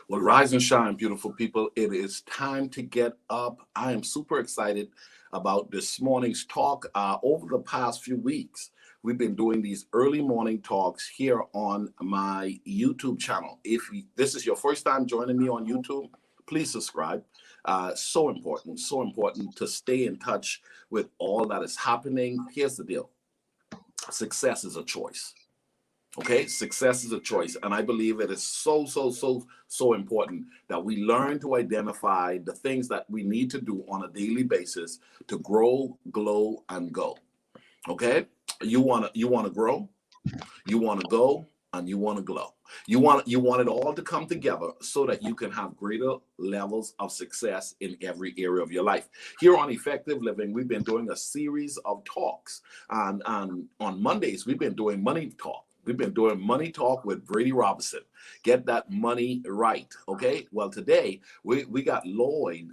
Well, rise and shine, beautiful people. It is time to get up. I am super excited about this morning's talk. Over the past few weeks, we've been doing these early morning talks here on my YouTube channel. If this is your first time joining me on YouTube, please subscribe. So important to stay in touch with all that is happening. Here's the deal. Success is a choice. Okay, success is a choice, and I believe it is so important that we learn to identify the things that we need to do on a daily basis to grow, glow, and go. Okay, you want to grow, you want to go, and you want to glow. You want it all to come together so that you can have greater levels of success in every area of your life. Here on Effective Living, we've been doing a series of talks, and on Mondays we've been doing money talk. We've been doing Money Talk with Brady Robinson. Get that money right, okay? Well, today, we got Lloyd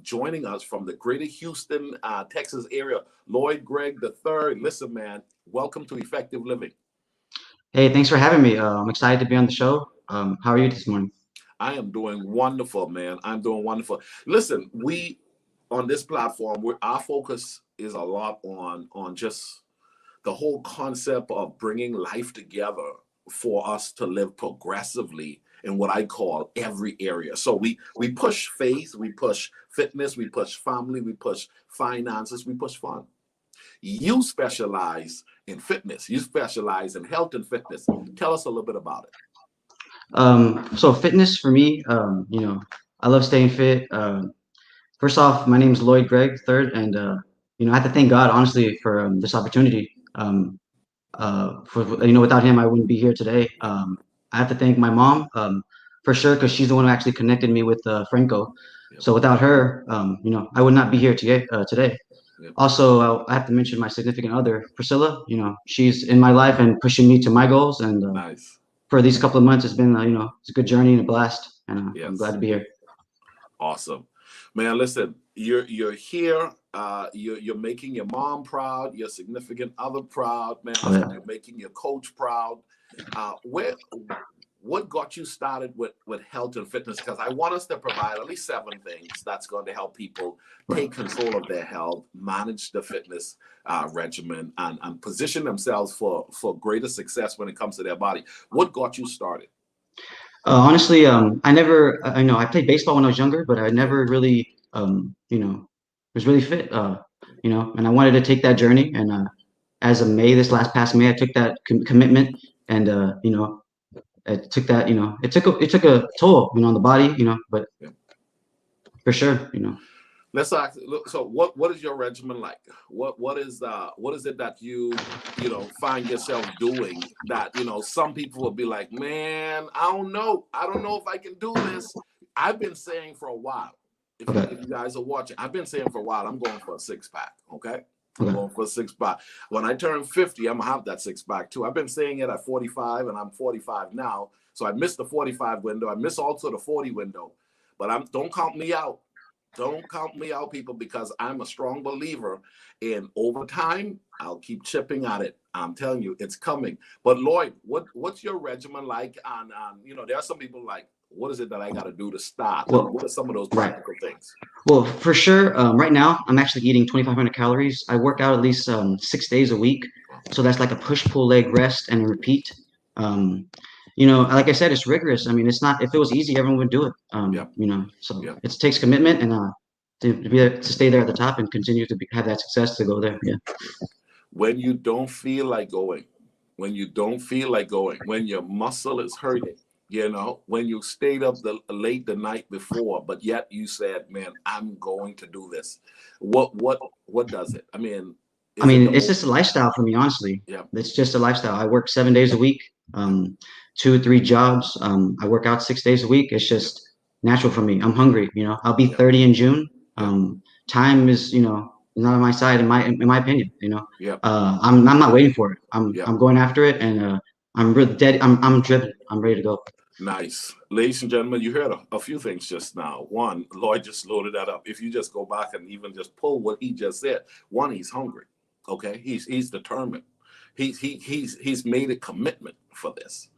joining us from the greater Houston, Texas area. Lloyd Gregg III. Listen, man, welcome to Effective Living. Hey, thanks for having me. I'm excited to be on the show. How are you this morning? I am doing wonderful, man. I'm doing wonderful. Listen, we, on this platform, our focus is a lot on just the whole concept of bringing life together for us to live progressively in what I call every area. So we push faith, we push fitness, we push family, we push finances, we push fun. You specialize in fitness. You specialize in health and fitness. Tell us a little bit about it. So fitness for me, I love staying fit. First off, my name is Lloyd Gregg III, and I have to thank God honestly for this opportunity. Without him, I wouldn't be here today. I have to thank my mom for sure, because she's the one who actually connected me with Franco. Yep. So without her, I would not be here today. Yep. Also, I have to mention my significant other, Priscilla. She's in my life and pushing me to my goals. And Nice. For these couple of months, it's been it's a good journey and a blast. And Yes. I'm glad to be here. Awesome, man. Listen, you're here. You're making your mom proud, your significant other proud, man. Oh, yeah. You're making your coach proud. What got you started with health and fitness? Because I want us to provide at least 7 things that's going to help people take control of their health, manage the fitness regimen, and position themselves for greater success when it comes to their body. What got you started? Honestly, I played baseball when I was younger, but I never really, was really fit, and I wanted to take that journey. And as of this past May, I took that commitment, and it took that, it took a toll, on the body, but Yeah. for sure, Let's ask. So, what is your regimen like? What is it that you find yourself doing that some people will be like, man, I don't know if I can do this. I've been saying for a while. If you guys are watching, I've been saying for a while, I'm going for a 6-pack. Okay. I'm going for a 6-pack. When I turn 50, I'm gonna have that 6-pack too. I've been saying it at 45, and I'm 45 now. So I missed the 45 window. I missed also the 40 window. But don't count me out. Don't count me out, people, because I'm a strong believer in over time, I'll keep chipping at it. I'm telling you, it's coming. But Lloyd, what's your regimen like? And there are some people like, what is it that I got to do to start? Well, what are some of those practical things? Well, for sure. Right now, I'm actually eating 2,500 calories. I work out at least 6 days a week. So that's like a push-pull leg rest and a repeat. Like I said, it's rigorous. I mean, it's not, if it was easy, everyone would do it. It takes commitment and to stay there at the top and continue to have that success to go there. Yeah. When you don't feel like going, when your muscle is hurting, when you stayed up late the night before, but yet you said, man, I'm going to do this. What does it? It's just a lifestyle for me, honestly. Yeah. It's just a lifestyle. I work 7 days a week, 2 or 3 jobs. I work out 6 days a week. It's just natural for me. I'm hungry, I'll be 30 in June. Time is, not on my side in my opinion, Yeah. I'm not waiting for it. I'm going after it, and I'm really I'm driven. I'm ready to go. Nice. Ladies and gentlemen, you heard a few things just now. One, Lloyd just loaded that up. If you just go back and even just pull what he just said, one, he's hungry. Okay. He's determined. He's made a commitment for this.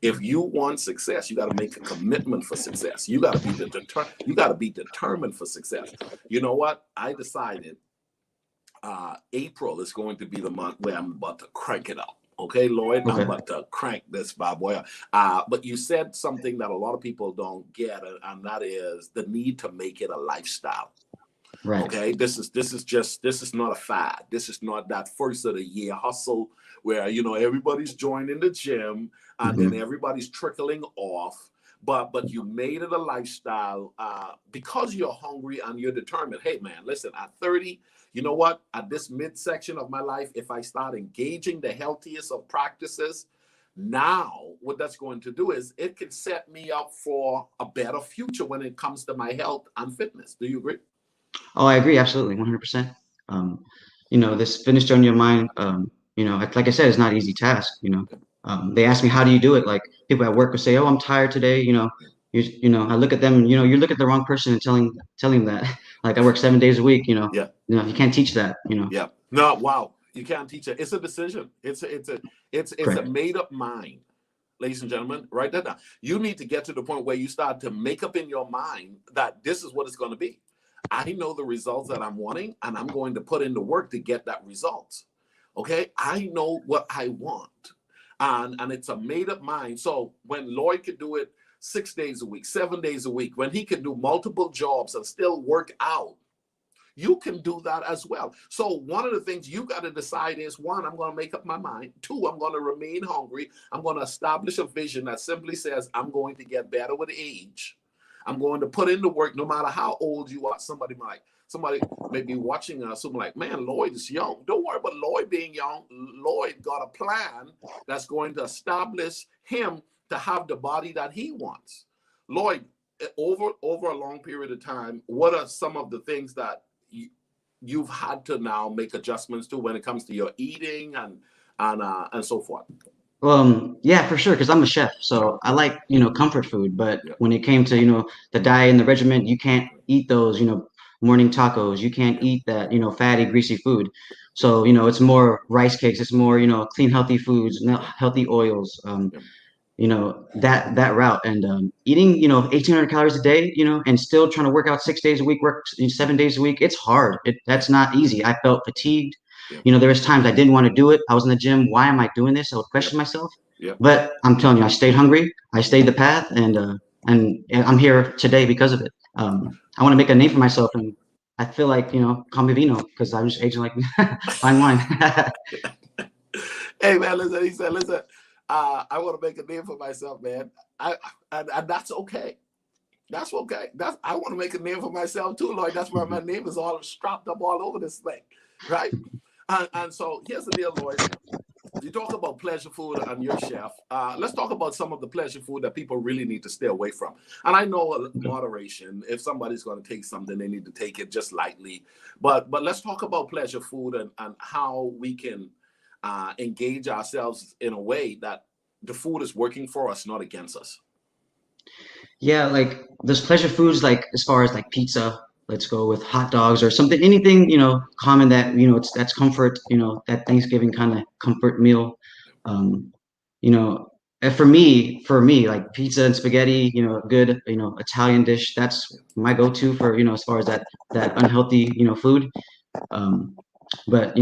If you want success, you got to make a commitment for success. You got to be determined for success. You know what? I decided April is going to be the month where I'm about to crank it up. Okay, Lloyd, I'm Okay. about to crank this bad boy up. But you said something that a lot of people don't get, and that is the need to make it a lifestyle. Right. Okay, this is not a fad. This is not that first of the year hustle where everybody's joining the gym and then everybody's trickling off. But you made it a lifestyle because you're hungry and you're determined. Hey man, listen, at 30, you know what? At this midsection of my life, if I start engaging the healthiest of practices, now what that's going to do is it can set me up for a better future when it comes to my health and fitness. Do you agree? Oh, I agree, absolutely, 100%. This fitness journey of mine, like I said, it's not an easy task. They ask me, how do you do it? Like people at work will say, oh, I'm tired today. I look at them, you look at the wrong person and telling them that, like I work 7 days a week, Yeah. You can't teach that, Yeah. No, wow. You can't teach it. It's a decision. It's a Correct. made up mind. Ladies and gentlemen, write that down. You need to get to the point where you start to make up in your mind that this is what it's going to be. I know the results that I'm wanting, and I'm going to put in the work to get that result. Okay, I know what I want, and it's a made up mind. So when Lloyd could do it 6 days a week, 7 days a week, when he can do multiple jobs and still work out, you can do that as well. So one of the things you got to decide is, one, I'm going to make up my mind. Two, I'm going to remain hungry. I'm going to establish a vision that simply says I'm going to get better with age. I'm going to put in the work no matter how old you are. Somebody may be watching us and be like, man, Lloyd is young. Don't worry about Lloyd being young. Lloyd got a plan that's going to establish him to have the body that he wants. Lloyd, over a long period of time, what are some of the things that you've had to now make adjustments to when it comes to your eating and so forth? Yeah, for sure, because I'm a chef, so I like, comfort food. But Yeah. when it came to, the diet and the regimen, you can't eat those, morning tacos. You can't eat that, fatty, greasy food. So, it's more rice cakes. It's more, clean, healthy foods, healthy oils. Yeah. That route, and eating 1,800 calories a day, and still trying to work out 6 days a week, work 7 days a week. It's hard. That's not easy. I felt fatigued. Yeah. There was times I didn't want to do it. I was in the gym. Why am I doing this? I would question myself. Yeah. But I'm telling you, I stayed hungry. I stayed the path, and I'm here today because of it. I want to make a name for myself, and I feel like, call me Vino, because I'm just aging like fine wine. Hey man, listen. He said, "Listen, I want to make a name for myself, man. And that's okay. That's okay. I want to make a name for myself too, Lloyd. That's why my name is all strapped up all over this thing, right? And so here's the deal, Lloyd. You talk about pleasure food and your chef. Let's talk about some of the pleasure food that people really need to stay away from. And I know moderation. If somebody's going to take something, they need to take it just lightly. But let's talk about pleasure food and how we can engage ourselves in a way that the food is working for us, not against us. Yeah, like there's pleasure foods, like as far as like pizza, let's go with hot dogs or something, anything, common that, that's comfort, that Thanksgiving kind of comfort meal. Um, and for me, like pizza and spaghetti, good, Italian dish, that's my go-to for, as far as that unhealthy, food. Um, but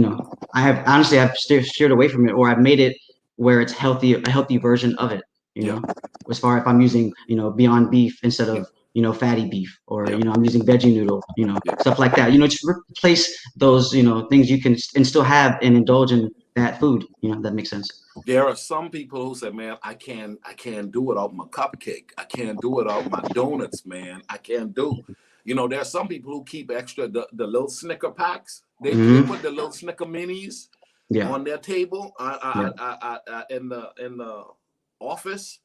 I've steered away from it, or I've made it where it's healthy, a healthy version of it. Yeah. As far if I'm using, Beyond Beef instead Yeah. of, fatty beef, or Yeah. I'm using veggie noodle, Yeah. stuff like that. Just replace those, things you can and still have and indulge in that food. That makes sense. There are some people who say, man, I can't do without my cupcake. I can't do without my donuts, man. I can't do. There are some people who keep extra the little Snicker packs. They put the little Snicker minis Yeah. on their table Yeah. in the office,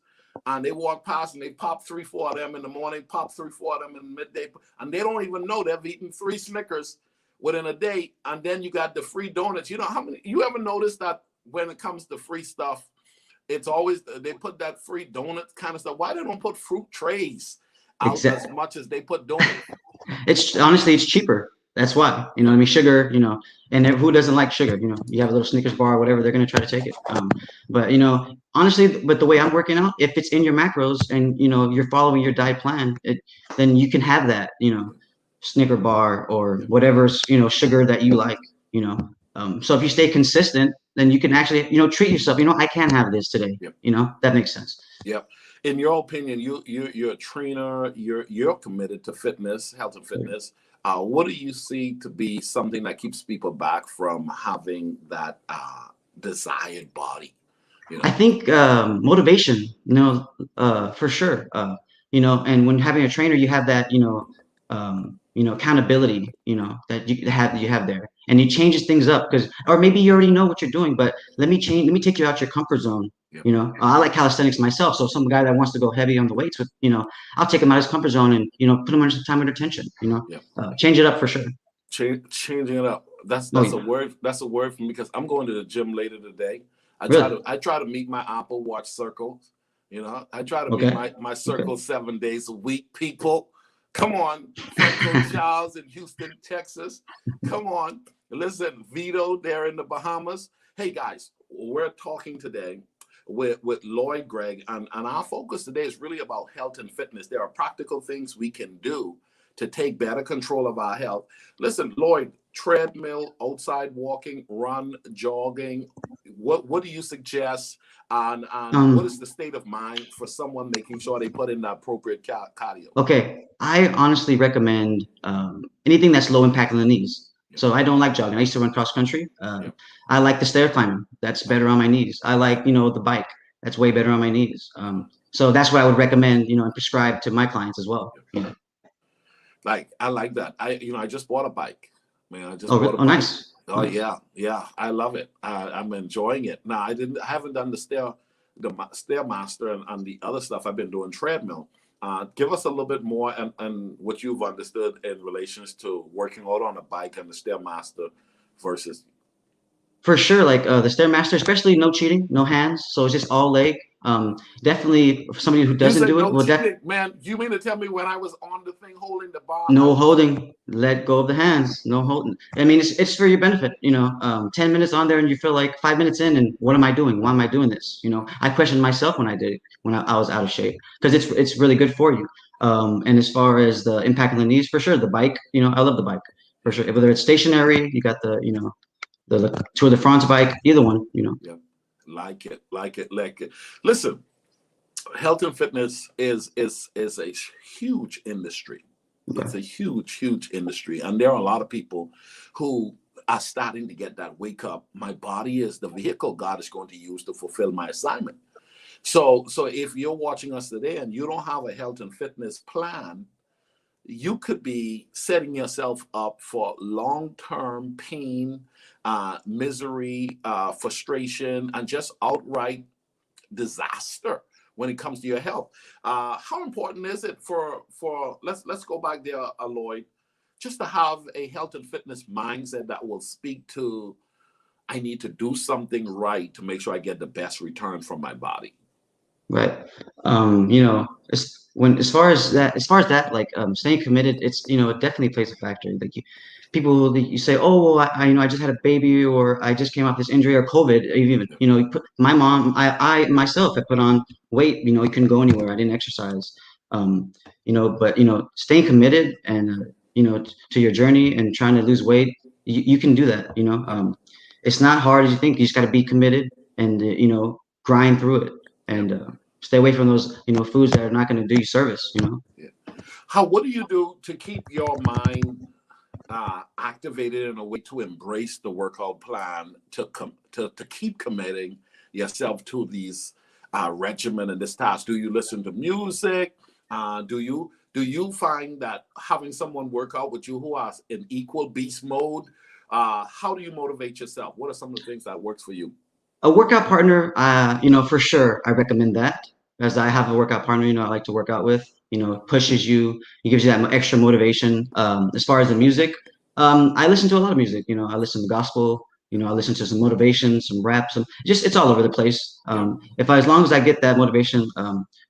and they walk past and they pop 3-4 of them in the morning, pop 3-4 of them in the midday, and they don't even know they've eaten 3 Snickers within a day. And then you got the free donuts. How many? You ever notice that when it comes to free stuff, it's always they put that free donut kind of stuff. Why they don't put fruit trays out as Exactly. much as they put donuts? It's honestly, it's cheaper. That's why, Yeah, I mean, sugar, and who doesn't like sugar? You have a little Snickers bar or whatever, they're going to try to take it. But, honestly, but the way I'm working out, if it's in your macros and, you're following your diet plan, then you can have that, Snicker bar or yeah, whatever's, sugar that you like, you know. So if you stay consistent, then you can actually, treat yourself. I can have this today. yeah, That makes sense. yeah. In your opinion, you're a trainer. You're committed to fitness, health and fitness. What do you see to be something that keeps people back from having that desired body? You I know. think motivation, for sure. And when having a trainer, you have that, accountability, that you have there, and it changes things up because, or maybe you already know what you're doing, but let me take you out your comfort zone. Yeah. I like calisthenics myself, so some guy that wants to go heavy on the weights with, I'll take him out of his comfort zone and put him under some time under tension. Yeah. Change it up for sure. Changing it up. Oh That's a yeah, word. That's a word for me because I'm going to the gym later today. really? I try to meet my Apple Watch circles. I try to meet Okay, my okay. circle 7 days a week. People, come on, Franco Charles in Houston, Texas. Come on, listen, Vito there in the Bahamas. Hey guys, we're talking today with Lloyd Gregg, and our focus today is really about health and fitness. There are practical things we can do to take better control of our health. Listen, Lloyd, treadmill, outside walking, run, jogging. What do you suggest? And what is Um, the state of mind for someone making sure they put in the appropriate cardio? Okay, I honestly recommend anything that's low impact on the knees. Yeah, So I don't like jogging. I used to run cross country. yeah, I like the stair climbing. That's better on my knees. I like, the bike. That's way better on my knees. So that's what I would recommend, and prescribe to my clients as well. yeah. Like I like that. I just bought a bike. Man, I just Oh, bought a oh, bike. nice, Oh nice. yeah, yeah. I love it. I'm enjoying it. Now I haven't done the Stairmaster and the other stuff. I've been doing treadmill. Give us a little bit more and what you've understood in relations to working out on a bike and the Stairmaster versus. For sure, like the Stairmaster, especially no cheating, no hands. So it's just all leg. Definitely for somebody who You doesn't said do it, no will cheating, man. You mean to tell me when I was on the thing holding the bar, I no was holding, let go of the hands, no holding. I mean, it's for your benefit, 10 minutes on there and you feel like 5 minutes in and what am I doing? Why am I doing this? I questioned myself when I did it, when I was out of shape because it's really good for you. And as far as the impact on the knees, for sure, the bike, I love the bike for yeah, sure. Whether it's stationary, you got the Tour de France bike, either one. yeah. Like it. Listen, health and fitness is a huge industry. It's Okay. a huge industry, and there are a lot of people who are starting to get that wake up. My body is the vehicle God is going to use to fulfill my assignment. So if you're watching us today and you don't have a health and fitness plan, you could be setting yourself up for long-term pain, misery, frustration, and just outright disaster when it comes to your health. How important is it for let's go back there, Lloyd, just to have a health and fitness mindset that will speak to I need to do something right to make sure I get the best return from my body. Right. As far as that, like staying committed, it definitely plays a factor. Like people, that you say, oh, well, I just had a baby, or I just came off this injury, or COVID. Even, Yeah, my mom, I myself, I put on weight. I couldn't go anywhere. I didn't exercise. But staying committed and to your journey and trying to lose weight, you can do that. yeah, It's not hard as you think. You just got to be committed and grind through it yeah, and stay away from those foods that are not going to do you service. yeah. What do you do to keep your mind activated in a way to embrace the workout plan to keep committing yourself to these regimen and this task? Do you listen to music? Do you find that having someone work out with you who are in equal beast mode? How do you motivate yourself? What are some of the things that works for you? A workout partner, for sure, I recommend that, as I have a workout partner, I like to work out with, pushes you, it gives you that extra motivation. As far as the music, I listen to a lot of music, I listen to gospel, You know, I listen to some motivation, some rap, it's all over the place. As long as I get that motivation,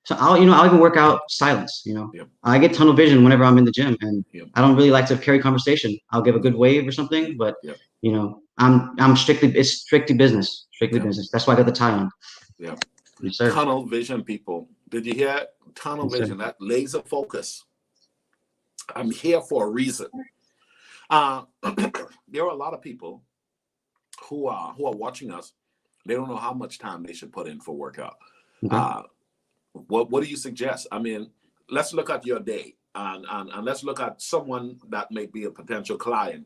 so I'll even work out silence. You know, I get tunnel vision whenever I'm in the gym, and I don't really like to carry conversation. I'll give a good wave or something, but you know, it's strictly business, business. That's why I got the tie on. Yeah. Yes, sir. Tunnel vision, people. Did you hear it? Tunnel vision, that laser focus. I'm here for a reason. There are a lot of people who are watching us. They don't know how much time they should put in for workout. What do you suggest? I mean, let's look at your day and let's look at someone that may be a potential client.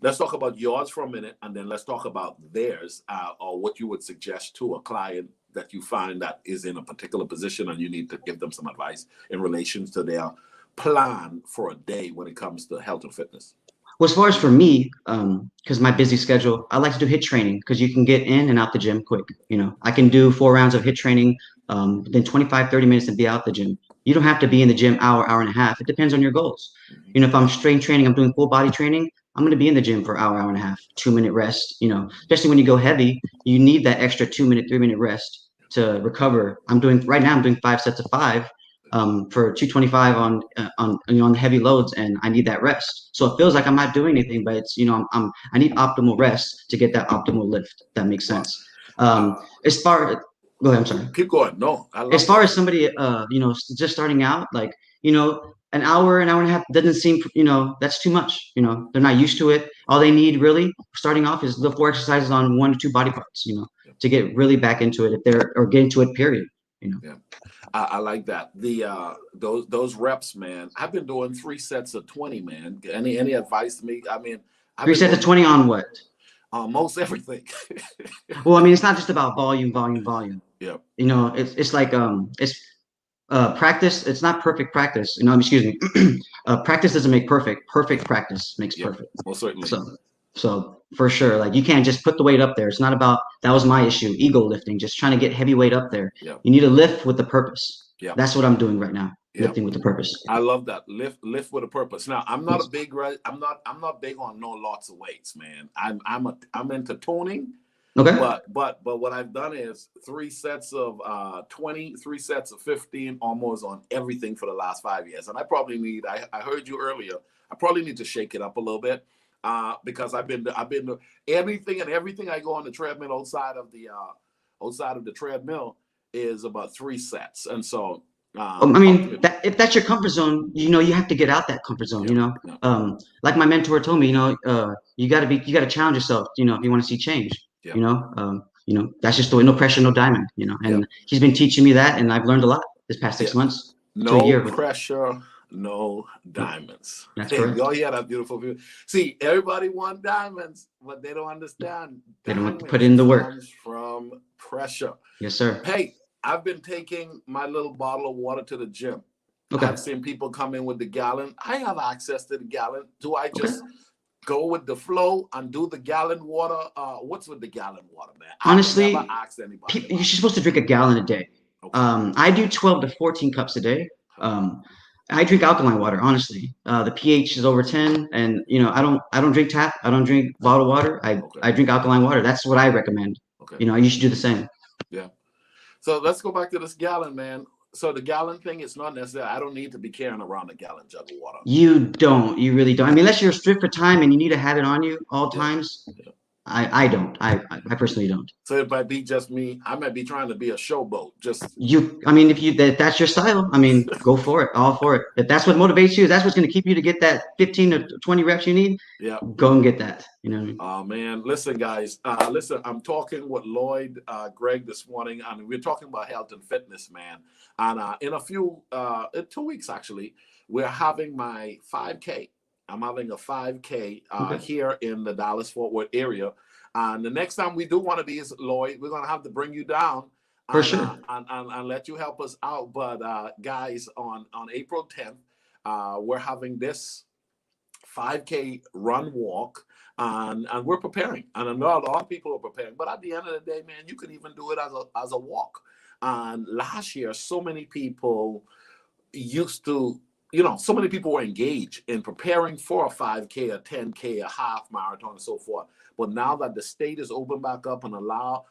Let's talk about yours for a minute, and then let's talk about theirs, or what you would suggest to a client that you find that is in a particular position and you need to give them some advice in relation to their plan for a day when it comes to health and fitness. Well, as far as for me, because my busy schedule, I like to do HIIT training because you can get in and out the gym quick. You know, I can do 4 rounds of HIIT training, then 25, 30 minutes and be out the gym. You don't have to be in the gym hour and a half. It depends on your goals. You know, if I'm strength training, I'm doing full body training, I'm going to be in the gym for hour and a half, 2-minute rest. You know, especially when you go heavy, you need that extra 2-minute, 3-minute rest to recover. I'm doing 5 sets of 5. For 225 on the heavy loads, and I need that rest. So it feels like I'm not doing anything, but it's I need optimal rest to get that optimal lift. If that makes sense. As far go ahead, I'm sorry. Keep going. No, as far as somebody just starting out, like an hour and a half doesn't seem that's too much. They're not used to it. All they need really starting off is the 4 exercises on 1 to 2 body parts. To get really back into it get into it. Period. Yeah. I like that. Those reps, man. I've been doing 3 sets of 20, man. Any advice to me? I mean, 3 sets of 20 on what? Most everything. Well, I mean, it's not just about volume. Yeah. It's like it's practice. It's not perfect practice. Excuse me. Practice doesn't make perfect. Perfect practice makes perfect. Well, certainly. So for sure, like you can't just put the weight up there. It's not about, that was my issue, ego lifting, just trying to get heavy weight up there. Yeah. You need to lift with a purpose. Yeah. That's what I'm doing right now. Lifting with a purpose. I love that. Lift with a purpose. Now, I'm not big on no lots of weights, man. I'm into toning. Okay. But what I've done is 3 sets of 20, 3 sets of 15, almost on everything for the last 5 years. And I probably need, I heard you earlier, I probably need to shake it up a little bit. Because I've been anything and everything I go on the treadmill outside of the treadmill is about 3 sets, and so I mean, if that's your comfort zone, you have to get out that comfort zone. Like my mentor told me, you got to challenge yourself, if you want to see change. That's just the way. No pressure, no diamond. And he's been teaching me that, and I've learned a lot this past 6 months. No pressure. No diamonds. That's correct. Y'all hear that beautiful view? See, everybody want diamonds, but they don't understand. They don't put in the work. Comes from pressure. Yes, sir. Hey, I've been taking my little bottle of water to the gym. Okay. I've seen people come in with the gallon. I have access to the gallon. Do I just go with the flow and do the gallon water? What's with the gallon water, man? Honestly, never asked anybody. You're supposed to drink a gallon a day. Okay. I do 12 to 14 cups a day. I drink alkaline water, honestly. The pH is over 10, and I don't drink tap. I don't drink bottled water. I drink alkaline water. That's what I recommend. Okay. You should do the same. Yeah. So let's go back to this gallon, man. So the gallon thing, it's not necessary. I don't need to be carrying around a gallon jug of water. You don't. You really don't. I mean, unless you're strict for time and you need to have it on you all times. Yeah. I don't. I personally don't. So it might be just me. I might be trying to be a showboat. I mean, if that's your style, I mean, go for it. All for it. If that's what motivates you, that's what's going to keep you to get that 15 to 20 reps you need. Yeah. Go and get that. Oh man, listen, guys. I'm talking with Lloyd Gregg this morning, and we're talking about health and fitness, man. And in 2 weeks actually, we're having my 5K. I'm having a 5K here in the Dallas-Fort Worth area. And the next time we do one of these, Lloyd, we're going to have to bring you down. For sure. And let you help us out. But guys, on April 10th, we're having this 5K run walk. And we're preparing. And I know a lot of people are preparing. But at the end of the day, man, you could even do it as a walk. And last year, so many people used to, so many people were engaged in preparing for a 5K, a 10K, a half marathon, and so forth. But now that the state is open back up and now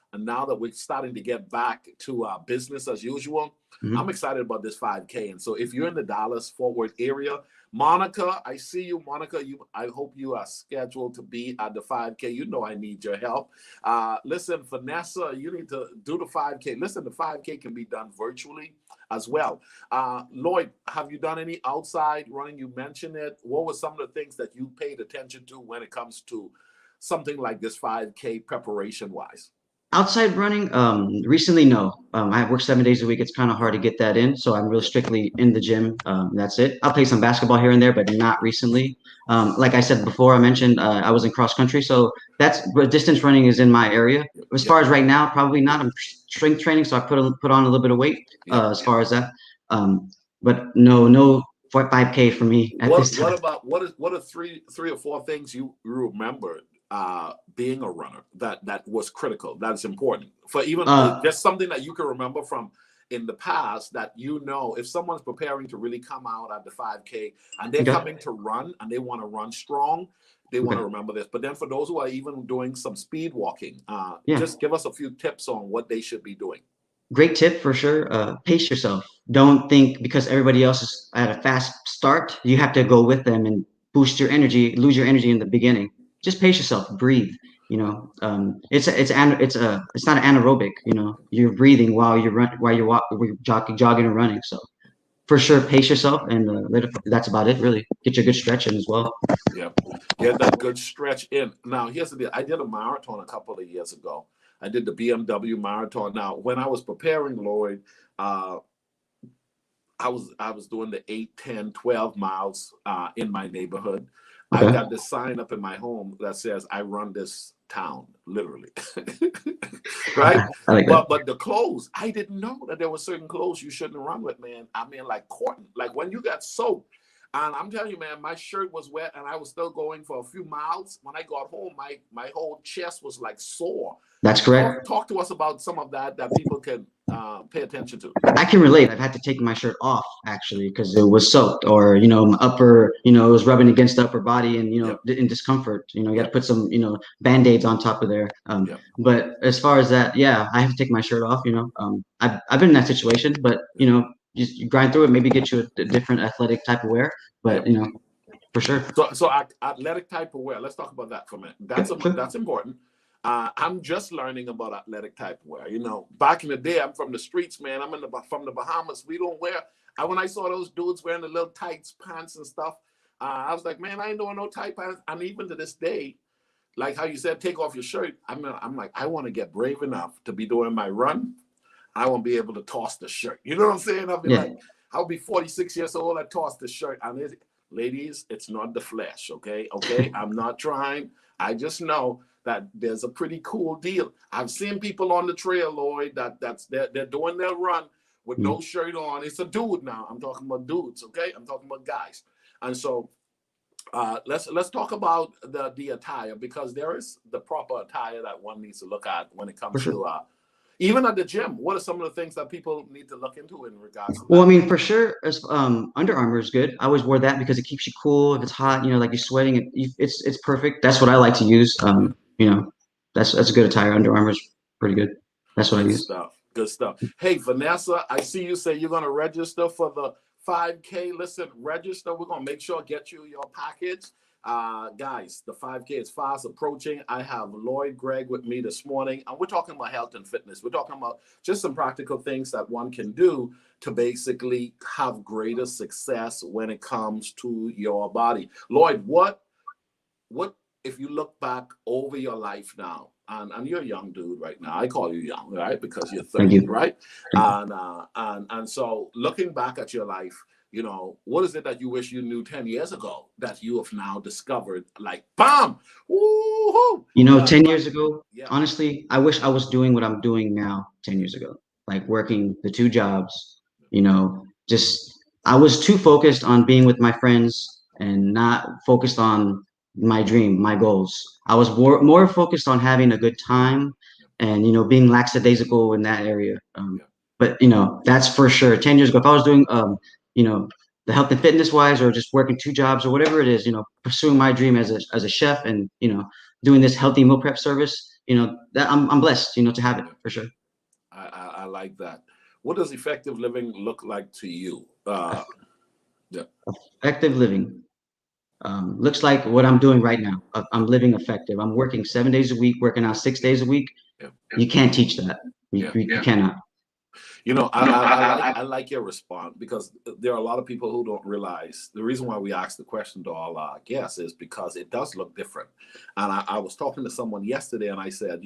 that we're starting to get back to business as usual, I'm excited about this 5K. And so if you're in the Dallas Fort Worth area, Monica, I see you, Monica. I hope you are scheduled to be at the 5K. You know I need your help. Listen, Vanessa, you need to do the 5K. Listen, the 5K can be done virtually as well. Lloyd, have you done any outside running? You mentioned it. What were some of the things that you paid attention to when it comes to something like this 5K preparation-wise? Outside running, recently, no. I work 7 days a week. It's kind of hard to get that in, so I'm really strictly in the gym. That's it. I'll play some basketball here and there, but not recently. Like I said before, I mentioned I was in cross country, so distance running is in my area. As far as right now, probably not. I'm strength training, so I put on a little bit of weight as far as that. But no 5K for me at this time. What are three or four things you remember being a runner that was critical, that's important for even just something that you can remember from in the past, that if someone's preparing to really come out at the 5K and they're coming to run and they want to run strong, they want to remember this. But then for those who are even doing some speed walking, just give us a few tips on what they should be doing. Great tip for sure. Pace yourself. Don't think because everybody else is at a fast start, you have to go with them and boost your energy, lose your energy in the beginning. Just pace yourself, breathe. It's not an anaerobic. You're breathing while you're jogging and running. So for sure, pace yourself and that's about it. Really, get your good stretch in as well. Yeah, get that good stretch in. Now here's the deal. I did a marathon a couple of years ago. I did the BMW marathon. Now, when I was preparing, Lloyd, I was doing the 8, 10, 12 miles in my neighborhood. Okay. I got this sign up in my home that says I run this town, literally. Right? But the clothes, I didn't know that there were certain clothes you shouldn't run with, man. I mean, like cotton, like when you got soaked. And I'm telling you, man, my shirt was wet and I was still going for a few miles. When I got home, my whole chest was like sore. That's correct. Talk to us about some of that people can pay attention to. I can relate. I've had to take my shirt off actually because it was soaked, or my upper, it was rubbing against the upper body, and in discomfort. You got to put some band-aids on top of there. But as far as that, I have to take my shirt off. I've been in that situation, but just you grind through it. Maybe get you a different athletic type of wear, but for sure. So athletic type of wear. Let's talk about that for a minute. That's important. I'm just learning about athletic type of wear. Back in the day, I'm from the streets, man. I'm from the Bahamas. We don't wear. When I saw those dudes wearing the little tights pants and stuff, I was like, man, I ain't doing no tight pants. And even to this day, like how you said, take off your shirt. I'm like, I want to get brave enough to be doing my run. I won't be able to toss the shirt. You know what I'm saying? I'll be like, I'll be 46 years old. I toss the shirt. And ladies, it's not the flesh, okay? Okay, I'm not trying. I just know that there's a pretty cool deal. I've seen people on the trail, Lloyd, they're doing their run with no shirt on. It's a dude now. I'm talking about dudes, okay? I'm talking about guys. And so let's talk about the attire, because there is the proper attire that one needs to look at when it comes to even at the gym. What are some of the things that people need to look into in regards to that? Well, I mean, for sure, Under Armour is good. I always wore that because it keeps you cool. If it's hot, like you're sweating, it's perfect. That's what I like to use. That's a good attire. Under Armour is pretty good. That's what I use. Good stuff. Hey, Vanessa, I see you say you're going to register for the 5K. Listen, register. We're going to make sure get you your package. Guys, the 5K is fast approaching. I have Lloyd Gregg with me this morning, and we're talking about health and fitness. We're talking about just some practical things that one can do to basically have greater success when it comes to your body. Lloyd, what if you look back over your life now, and you're a young dude right now. I call you young, right? Because you're 30, right? And so looking back at your life, what is it that you wish you knew 10 years ago that you have now discovered? Like, bam! Woo-hoo! 10 years ago, honestly, I wish I was doing what I'm doing now 10 years ago. Like working the 2 jobs, I was too focused on being with my friends and not focused on my dream, my goals. I was more focused on having a good time and, being lackadaisical in that area. But, that's for sure. 10 years ago, if I was doing, the health and fitness wise, or just working 2 jobs or whatever it is, pursuing my dream as a chef and, doing this healthy meal prep service, that I'm blessed, to have it for sure. I like that. What does effective living look like to you? Yeah. Effective living looks like what I'm doing right now. I'm living effective. I'm working 7 days a week, working out 6 days a week. Yeah. You can't teach that. You cannot. I like your response, because there are a lot of people who don't realize the reason why we ask the question to all our guests is because it does look different. And I was talking to someone yesterday, and I said,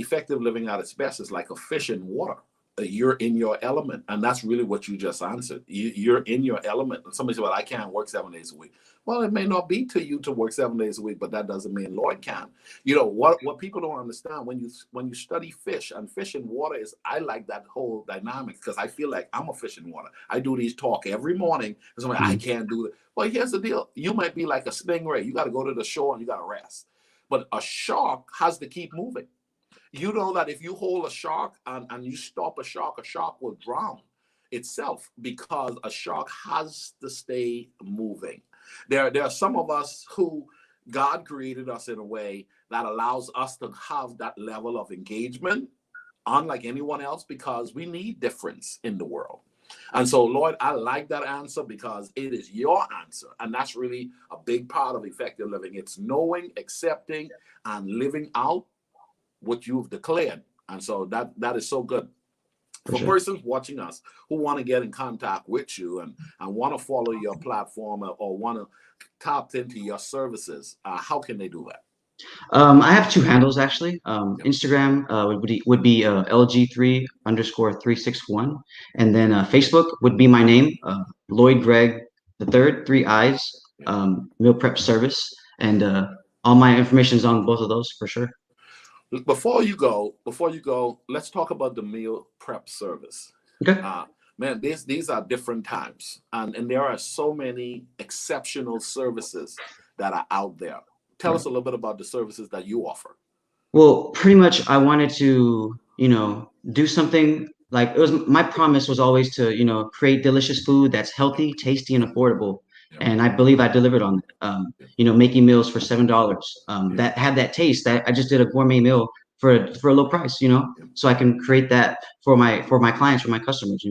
effective living at its best is like a fish in water. You're in your element, and that's really what you just answered. You're in your element. And somebody said, well, I can't work 7 days a week. Well, it may not be to you to work 7 days a week, but that doesn't mean Lloyd can. What people don't understand, when you study fish, and fish in water is, I like that whole dynamic, because I feel like I'm a fish in water. I do these talk every morning, and somebody, I can't do it. Well, here's the deal. You might be like a stingray. You got to go to the shore and you got to rest. But a shark has to keep moving. You know that if you hold a shark and you stop a shark will drown itself, because a shark has to stay moving. There are some of us who God created us in a way that allows us to have that level of engagement, unlike anyone else, because we need difference in the world. And so, Lloyd, I like that answer, because it is your answer. And that's really a big part of effective living. It's knowing, accepting, and living out what you've declared. And so that is so good. For persons watching us who want to get in contact with you and want to follow your platform, or want to tap into your services, how can they do that? I have two handles actually. Instagram would be LG3_361, and then Facebook would be my name, Lloyd Gregg the third, 3 I's, meal prep service, and all my information is on both of those for sure. Before you go, let's talk about the meal prep service. Okay. Man, these are different times, and there are so many exceptional services that are out there. Tell us a little bit about the services that you offer. Well, pretty much I wanted to, do something like, my promise was always to, create delicious food that's healthy, tasty, and affordable. And I believe I delivered on that. Making meals for $7 that have that taste. That I just did a gourmet meal for a low price, so I can create that for my clients, for my customers,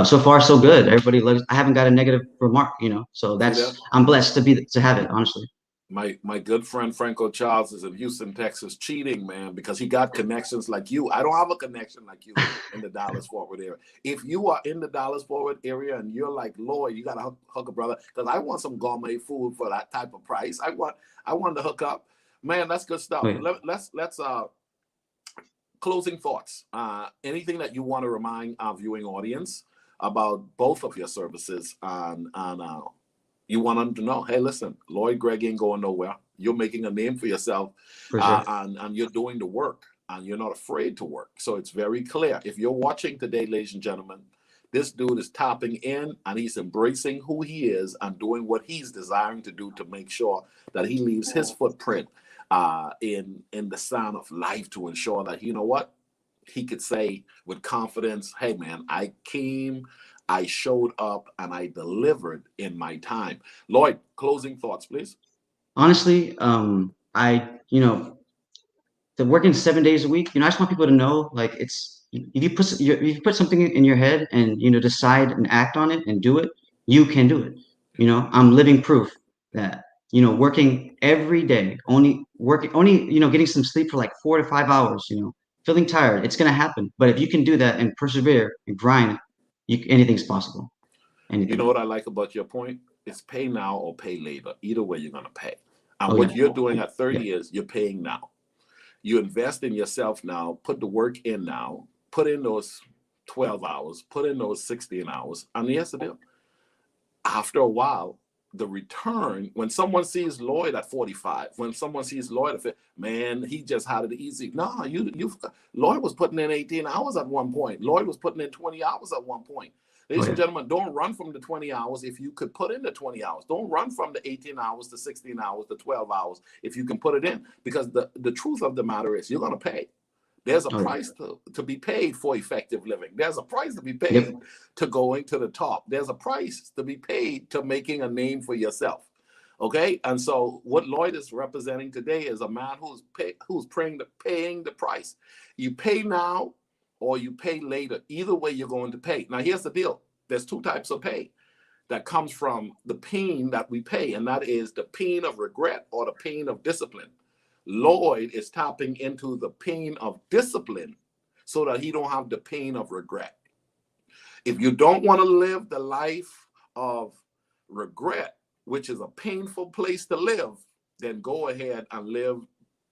so far so good. Everybody loves. I haven't got a negative remark, so I'm blessed to have it, honestly. My good friend Franco Charles is in Houston, Texas, cheating, man, because he got connections like you. I don't have a connection like you in the Dallas-Fort Worth area. If you are in the Dallas-Fort Worth area and you're like, Lloyd, you got to hook a brother, because I want some gourmet food for that type of price. I want to hook up. Man, that's good stuff. Let's closing thoughts. Anything that you want to remind our viewing audience about both of your services, and you want them to know, hey, listen, Lloyd Gregg ain't going nowhere. You're making a name for yourself, for sure. And you're doing the work, and you're not afraid to work. So it's very clear. If you're watching today, ladies and gentlemen, this dude is tapping in, and he's embracing who he is and doing what he's desiring to do to make sure that he leaves his footprint in the sound of life, to ensure that, you know what, he could say with confidence, hey, man, I came, I showed up, and I delivered in my time. Lloyd, closing thoughts, please. Honestly, the working 7 days a week, I just want people to know, like, if you put something in your head and, decide and act on it and do it, you can do it. I'm living proof that, working every day, only, getting some sleep for like 4 to 5 hours, feeling tired, it's going to happen. But if you can do that and persevere and grind, anything's possible. Anything. You know what I like about your point? It's pay now or pay later. Either way, you're going to pay. And what you're doing at 30 years, you're paying now. You invest in yourself now, put the work in now, put in those 12 hours, put in those 16 hours. And here's the deal. After a while, the return, when someone sees Lloyd at 45, when someone sees Lloyd at 50, man, he just had it easy. No, Lloyd was putting in 18 hours at one point. Lloyd was putting in 20 hours at one point. Ladies and gentlemen, don't run from the 20 hours if you could put in the 20 hours. Don't run from the 18 hours, the 16 hours, the 12 hours if you can put it in. Because the truth of the matter is, you're going to pay. There's a price to be paid for effective living. There's a price to be paid to going to the top. There's a price to be paid to making a name for yourself. Okay, and so what Lloyd is representing today is a man who's paying the price. You pay now or you pay later. Either way, you're going to pay. Now, here's the deal. There's two types of pay that comes from the pain that we pay, and that is the pain of regret or the pain of discipline. Lloyd is tapping into the pain of discipline so that he don't have the pain of regret. If you don't want to live the life of regret, which is a painful place to live, then go ahead and live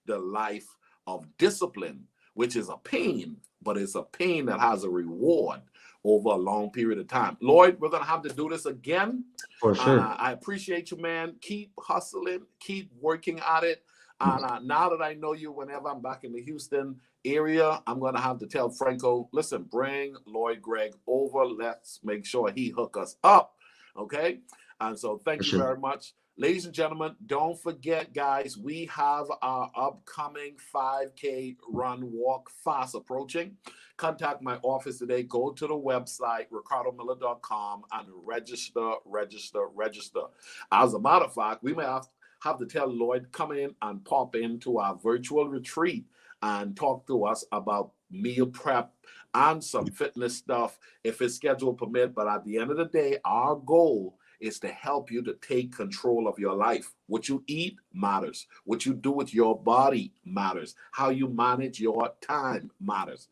the life of discipline, which is a pain, but it's a pain that has a reward over a long period of time. Lloyd, we're going to have to do this again. For sure. I appreciate you, man. Keep hustling, keep working at it. And now that I know you, whenever I'm back in the Houston area, I'm going to have to tell Franco, listen, bring Lloyd Gregg over. Let's make sure he hook us up. Okay? And so thank you very much. Ladies and gentlemen, don't forget, guys, we have our upcoming 5K run walk fast approaching. Contact my office today. Go to the website, ricardomiller.com, and register. As a matter of fact, we may have to tell Lloyd, come in and pop into our virtual retreat and talk to us about meal prep and some fitness stuff if his schedule permit. But at the end of the day, our goal is to help you to take control of your life. What you eat matters. What you do with your body matters. How you manage your time matters.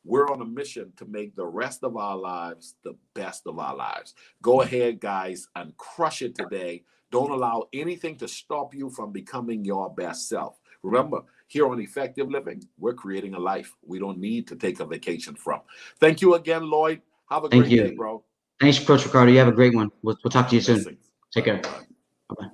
We're on a mission to make the rest of our lives the best of our lives. Go ahead, guys, and crush it today. Don't allow anything to stop you from becoming your best self. Remember, here on Effective Living, we're creating a life we don't need to take a vacation from. Thank you again, Lloyd. Have a great day, bro. Thanks, Coach Ricardo. You have a great one. We'll talk to you soon. Take care. Bye-bye.